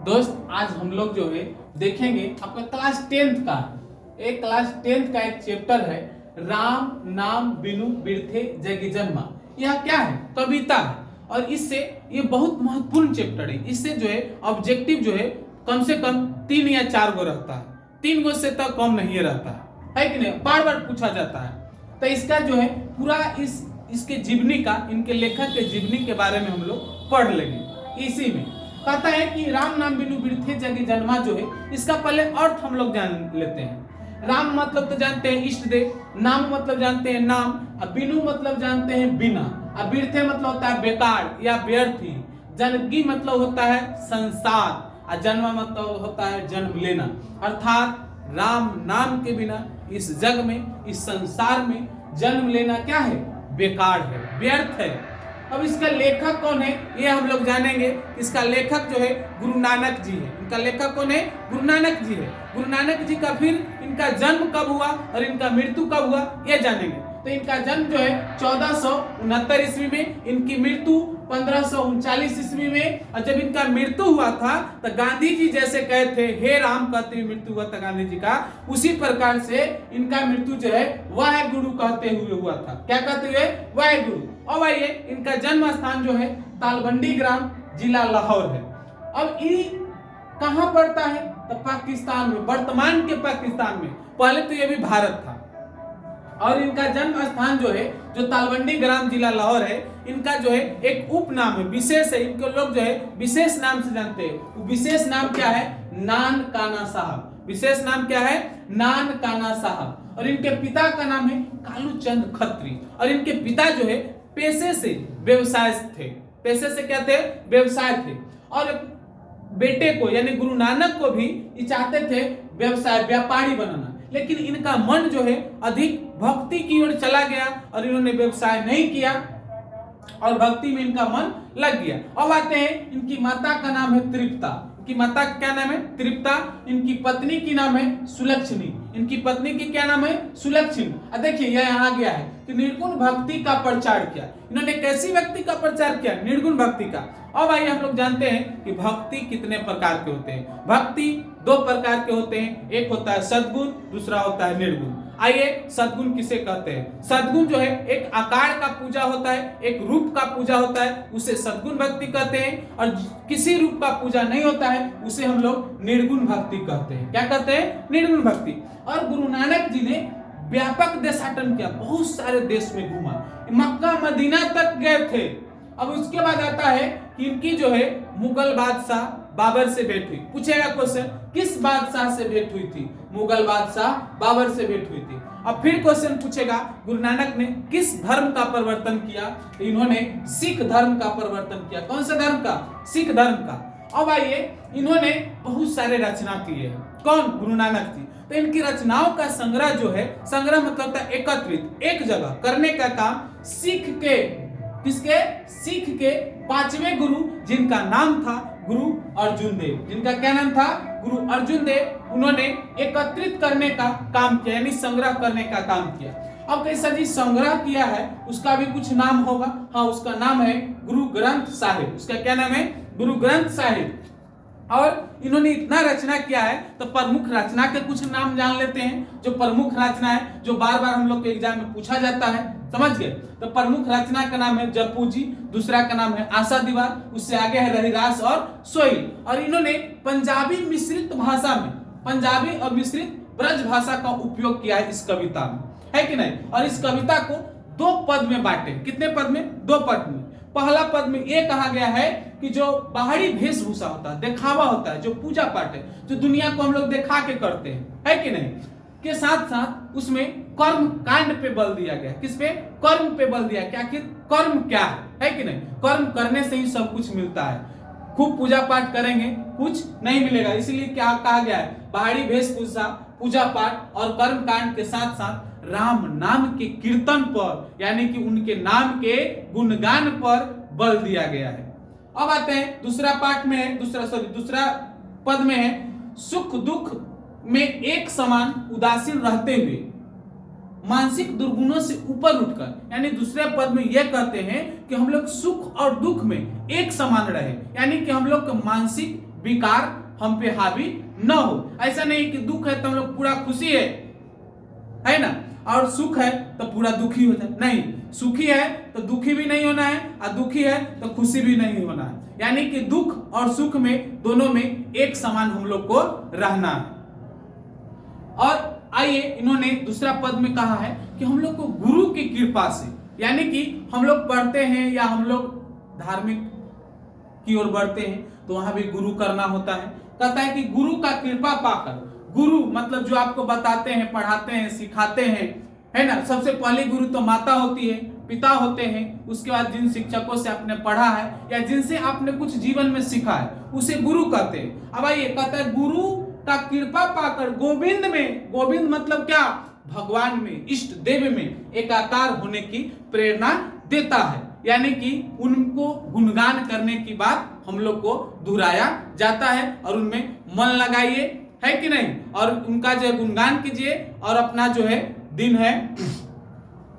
दोस्त आज हम लोग जो है देखेंगे आपका क्लास 10th का एक चैप्टर है राम नाम बिनु बिरथे जग जन्मा। यह क्या है? कविता है। और इससे ये बहुत महत्वपूर्ण चैप्टर है। इससे जो है ऑब्जेक्टिव जो है कम से कम 3 या 4 गो रहता है, 3 गो से तो कम नहीं रहता है कि नहीं? बार बार पूछा जाता है। तो इसका जो है पूरा इसके जीवनी का, इनके लेखक के जीवनी के बारे में हम लोग पढ़ लेंगे। इसी में कहता है कि राम नाम बिनु बिरथे जग जन्मा जो है, इसका पहले अर्थ हम लोग जान लेते हैं। राम मतलब तो जानते हैं इष्ट देव, नाम मतलब जानते हैं नाम, और बिनु मतलब जानते हैं बिना, और बिरथे मतलब होता है बेकार या व्यर्थी, जनगी मतलब होता है संसार, और जन्मा मतलब होता है जन्म लेना। अर्थात राम नाम के बिना इस जग में, इस संसार में जन्म लेना क्या है? बेकार है, व्यर्थ है। अब इसका लेखक कौन है ये हम लोग जानेंगे। इसका लेखक जो है गुरु नानक जी है। इनका लेखक कौन है? गुरु नानक जी है। गुरु नानक जी का फिर इनका जन्म कब हुआ और इनका मृत्यु कब हुआ ये जानेंगे। तो इनका जन्म जो है 1469 ईस्वी में, इनकी मृत्यु 1539 ईस्वी में। और जब इनका मृत्यु हुआ था तो गांधी जी जैसे कहे थे हे राम कहते हुए मृत्यु हुआ था गांधी जी का, उसी प्रकार से इनका मृत्यु जो है वाहे गुरु कहते हुए हुआ था। क्या कहते हुए? वाहे गुरु। और आइए इनका जन्म स्थान जो है तालबंडी ग्राम, जिला लाहौर है। अब ये कहाँ पड़ता है? तो पाकिस्तान में, वर्तमान के पाकिस्तान में। पहले तो ये भी भारत था। और इनका जन्म स्थान जो है, जो तालबंडी ग्राम जिला लाहौर है, इनका जो है एक उपनाम है, विशेष है। इनको लोग जो है विशेष नाम से जानते हैं। वो विशेष नाम क्या है? नान काना साहब। विशेष नाम क्या है? नान काना साहब। और इनके पिता का नाम है कालू चंद खत्री। और इनके पिता जो है पेशे से व्यवसाय थे। पेशे से क्या थे? व्यवसाय थे। और बेटे को यानी गुरु नानक को भी ये चाहते थे व्यवसाय, व्यापारी बनाना। लेकिन इनका मन जो है अधिक भक्ति की ओर चला गया और इन्होंने व्यवसाय नहीं किया और भक्ति में इनका मन लग गया। अब आते हैं, इनकी माता का नाम है तृप्ता। इनकी माता का क्या नाम है? तृप्ता। इनकी पत्नी की नाम है सुलक्षणी। इनकी पत्नी की क्या नाम है? सुलक्षणी। देखिए यह यहाँ गया है कि निर्गुण भक्ति का प्रचार किया। इन्होंने कैसी भक्ति का प्रचार किया? निर्गुण भक्ति का। अब आइए हम लोग जानते हैं कि भक्ति कितने प्रकार के होते हैं। भक्ति 2 प्रकार के होते हैं, एक होता है सद्गुण, दूसरा होता है निर्गुण। आइए सद्गुण किसे कहते हैं? सद्गुण जो है एक आकार का पूजा होता है, एक रूप का पूजा होता है, उसे सद्गुण भक्ति कहते हैं। और किसी रूप का पूजा नहीं होता है उसे हम लोग निर्गुण भक्ति कहते हैं। क्या कहते हैं? निर्गुण भक्ति। और गुरु नानक जी ने व्यापक देशाटन किया, बहुत सारे देश में घूमा, मक्का मदीना तक गए थे। अब उसके बाद आता है कि इनकी जो है मुगल बादशाह बाबर से भेंट हुई। पूछेगा क्वेश्चन, किस बादशाह से भेंट हुई थी? मुगल बादशाह बाबर से भेंट हुई थी। अब फिर क्वेश्चन पूछेगा गुरु नानक ने किस धर्म का परिवर्तन किया? तो इन्होंने सिख धर्म का परिवर्तन किया। कौन सा धर्म का? सिख धर्म का। अब आइए, इन्होंने बहुत सारे रचना किए हैं। कौन? गुरु नानक जी। तो इनकी रचनाओं का संग्रह जो है, संग्रह मतलब होता है एकत्रित, एक जगह करने का काम सिख के, किसके? सिख के 5वें गुरु, जिनका नाम था गुरु अर्जुन देव। जिनका क्या नाम था? गुरु अर्जुन देव। उन्होंने एकत्रित करने का काम किया, यानी संग्रह करने का काम किया। अब कैसा जी संग्रह किया है, उसका भी कुछ नाम होगा। हाँ, उसका नाम है गुरु ग्रंथ साहिब। उसका क्या नाम है? गुरु ग्रंथ साहिब। और इन्होंने इतना रचना किया है तो प्रमुख रचना के कुछ नाम जान लेते हैं। जो प्रमुख रचना है, जो बार बार हम लोग के एग्जाम में पूछा जाता है, समझ गए? तो प्रमुख रचना का नाम है जपू जी, दूसरा का नाम है आशा दीवार, उससे आगे है रहीरास और सोई। और इन्होंने पंजाबी मिश्रित भाषा में, पंजाबी और मिश्रित ब्रज भाषा का उपयोग किया है इस कविता में, है कि नहीं? और इस कविता को 2 पद में बांटे। कितने पद में? 2 पद में। पहला पद में यह कहा गया है कि जो बाहरी वेशभूषा होता है, दिखावा होता है, जो पूजा पाठ है, जो दुनिया को हम लोग दिखा के करते हैं, है कि नहीं, के साथ साथ उसमें कर्म कांड पे बल दिया गया। किस पे? कर्म पे बल दिया। क्या आखिर कर्म क्या है कि नहीं? कर्म करने से ही सब कुछ मिलता है। खूब पूजा पाठ करेंगे कुछ नहीं मिलेगा। इसीलिए क्या कहा गया है? बाहरी वेशभूषा, पूजा पाठ और कर्म कांड के साथ साथ राम नाम के कीर्तन पर, यानी कि उनके नाम के गुणगान पर बल दिया गया है। अब आते हैं दूसरा पाठ में है, दूसरा पद में है, सुख दुख में एक समान उदासीन रहते हुए मानसिक दुर्गुणों से ऊपर उठकर, यानी दूसरे पद में यह कहते हैं कि हम लोग सुख और दुख में एक समान रहे, यानी कि हम लोग मानसिक विकार हम पे हावी न हो। ऐसा नहीं कि दुख है तो हम लोग पूरा खुशी है ना, और सुख है तो पूरा दुखी हो जाए, नहीं, सुखी है तो दुखी भी नहीं होना है और दुखी है तो खुशी भी नहीं होना है, यानी कि दुख और सुख में दोनों में एक समान हम लोग को रहना है। और आइए इन्होंने दूसरा पद में कहा है कि हम लोग को गुरु की कृपा से, यानी कि हम लोग पढ़ते हैं या हम लोग धार्मिक की ओर बढ़ते हैं तो वहां भी गुरु करना होता है। कहता है कि गुरु का कृपा पाकर, गुरु मतलब जो आपको बताते हैं, पढ़ाते हैं, सिखाते हैं, है ना। सबसे पहले गुरु तो माता होती है, पिता होते हैं, उसके बाद जिन शिक्षकों से आपने पढ़ा है या जिनसे आपने कुछ जीवन में सीखा है उसे गुरु कहते हैं। अब आइए कहता है गुरु का कृपा पाकर गोविंद में, गोविंद मतलब क्या, भगवान में, इष्ट देव में एकाकार होने की प्रेरणा देता है, यानी कि उनको गुणगान करने की बात हम लोग को दोहराया जाता है और उनमें मन लगाइए, है कि नहीं, और उनका जो गुणगान कीजिए और अपना जो है दिन है